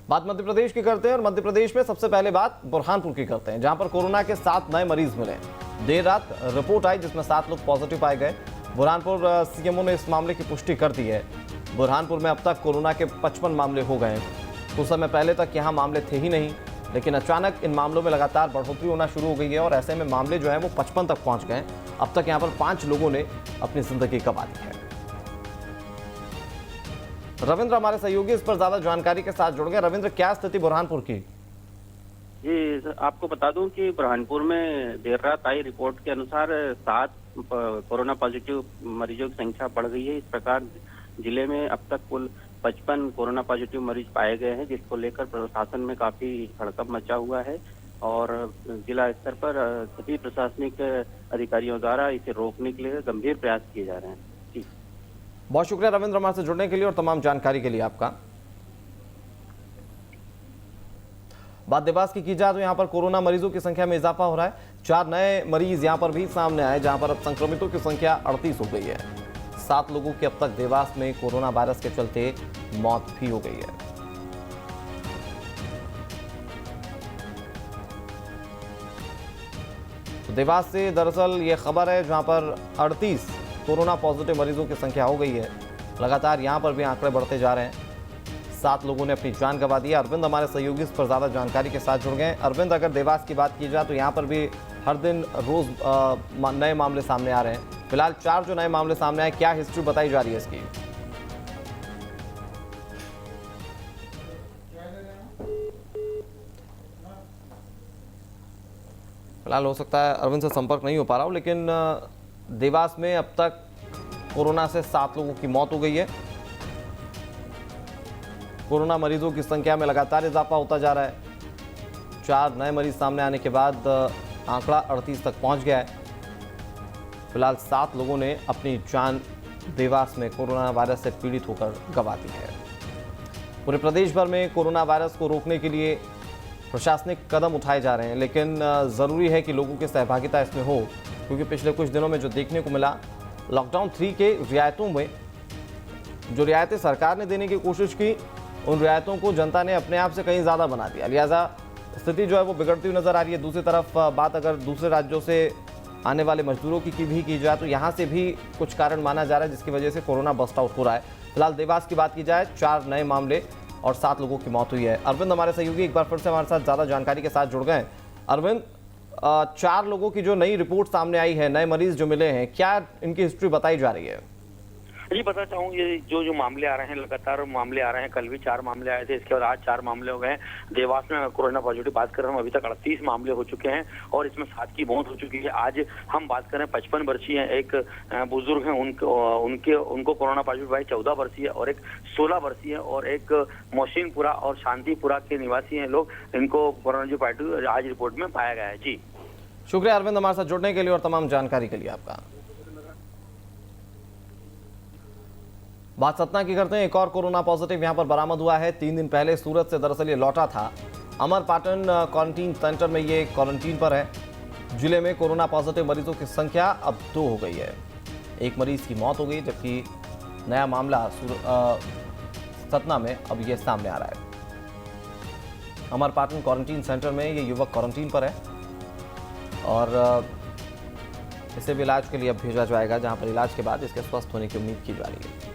बात मध्य प्रदेश की करते हैं और मध्य प्रदेश में सबसे पहले बात बुरहानपुर की करते हैं, जहां पर कोरोना के 7 नए मरीज मिले। देर रात रिपोर्ट आई जिसमें 7 लोग पॉजिटिव पाए गए। बुरहानपुर सीएमओ ने इस मामले की पुष्टि कर दी है। बुरहानपुर में अब तक कोरोना के 55 मामले हो गए। कुछ समय पहले तक यहाँ मामले थे ही नहीं, लेकिन अचानक इन मामलों में लगातार बढ़ोतरी होना शुरू हो गई है और ऐसे में मामले जो है वो 55 तक पहुंच गए। अब तक यहाँ पर 5 लोगों ने अपनी जिंदगी गंवा दी है। रविंद्र हमारे सहयोगी इस पर ज्यादा जानकारी के साथ जुड़ गए। रविंद्र, क्या स्थिति बुरहानपुर की? जी, आपको बता दूं कि बुरहानपुर में देर रात आई रिपोर्ट के अनुसार 7 कोरोना पॉजिटिव मरीजों की संख्या बढ़ गई है। इस प्रकार जिले में अब तक कुल 55 कोरोना पॉजिटिव मरीज पाए गए हैं, जिसको लेकर प्रशासन में काफी हड़कंप मचा हुआ है और जिला स्तर पर सभी प्रशासनिक अधिकारियों द्वारा इसे रोकने के लिए गंभीर प्रयास किए जा रहे हैं। जी, बहुत शुक्रिया रविंद्र हमारे से जुड़ने के लिए और तमाम जानकारी के लिए आपका। बात देवास की जाए तो यहां पर कोरोना मरीजों की संख्या में इजाफा हो रहा है। 4 नए मरीज यहां पर भी सामने आए, जहां पर अब संक्रमितों की संख्या 38 हो गई है। 7 लोगों की अब तक देवास में कोरोना वायरस के चलते मौत भी हो गई है। तो देवास से दरअसल ये खबर है जहां पर 38 कोरोना पॉजिटिव मरीजों की संख्या हो गई है। लगातार यहां पर भी आंकड़े बढ़ते जा रहे हैं। 7 लोगों ने अपनी जान गंवा दी है। अरविंद हमारे सहयोगी इस पर ज्यादा जानकारी के साथ जुड़ गए। अरविंद, अगर देवास की बात की जाए तो यहाँ पर भी हर दिन रोज नए मामले सामने आ रहे हैं। फिलहाल 4 जो नए मामले सामने आए, क्या हिस्ट्री बताई जा रही है इसकी? फिलहाल हो सकता है अरविंद से संपर्क नहीं हो पा रहा हो, लेकिन देवास में अब तक कोरोना से 7 लोगों की मौत हो गई है। कोरोना मरीजों की संख्या में लगातार इजाफा होता जा रहा है। 4 नए मरीज सामने आने के बाद आंकड़ा 38 तक पहुंच गया है। फिलहाल 7 लोगों ने अपनी जान देवास में कोरोना वायरस से पीड़ित होकर गंवा दी है। पूरे प्रदेश भर में कोरोना वायरस को रोकने के लिए प्रशासनिक कदम उठाए जा रहे हैं, लेकिन ज़रूरी है कि लोगों की सहभागिता इसमें हो, क्योंकि पिछले कुछ दिनों में जो देखने को मिला, लॉकडाउन 3 के रियायतों में जो रियायतें सरकार ने देने की कोशिश की, उन रियायतों को जनता ने अपने आप से कहीं ज़्यादा बना दिया। लिहाजा स्थिति जो है वो बिगड़ती हुई नजर आ रही है। दूसरी तरफ बात अगर दूसरे राज्यों से आने वाले मजदूरों की भी की जाए तो यहाँ से भी कुछ कारण माना जा रहा है जिसकी वजह से कोरोना बस्ट आउट हो रहा है। फिलहाल देवास की बात की जाए, 4 नए मामले और 7 लोगों की मौत हुई है। अरविंद हमारे सहयोगी एक बार फिर से हमारे साथ ज़्यादा जानकारी के साथ जुड़ गए। अरविंद, 4 लोगों की जो नई रिपोर्ट सामने आई है, नए मरीज जो मिले हैं, क्या इनकी हिस्ट्री बताई जा रही है? जी, बताना चाहूँ ये जो मामले आ रहे हैं, लगातार मामले आ रहे हैं। कल भी 4 मामले आए थे, इसके बाद आज 4 मामले हो गए हैं। देवास में कोरोना पॉजिटिव बात कर रहे हैं, अभी तक 38 मामले हो चुके हैं और इसमें 7 की मौत हो चुकी है। आज हम बात करें 55 वर्षीय एक बुजुर्ग हैं, उनको कोरोना पॉजिटिव भाई 14 वर्षीय और एक 16 वर्षीय और एक मोहसिनपुरा और शांतिपुरा के निवासी हैं लोग, इनको कोरोना पॉजिटिव आज रिपोर्ट में पाया गया है। जी, शुक्रिया अरविंद हमारे साथ जुड़ने के लिए और तमाम जानकारी के लिए आपका। बात सतना की करते हैं। एक और कोरोना पॉजिटिव यहां पर बरामद हुआ है। 3 दिन पहले सूरत से दरअसल ये लौटा था। अमरपाटन क्वारंटीन सेंटर में ये क्वारंटीन पर है। जिले में कोरोना पॉजिटिव मरीजों की संख्या अब 2 हो गई है। एक मरीज की मौत हो गई, जबकि नया मामला सतना में अब ये सामने आ रहा है। अमरपाटन क्वारंटीन सेंटर में ये युवक क्वारंटीन पर है और इसे भी इलाज के लिए अब भेजा जाएगा, जहां पर इलाज के बाद इसके स्वस्थ होने की उम्मीद की जा रही है।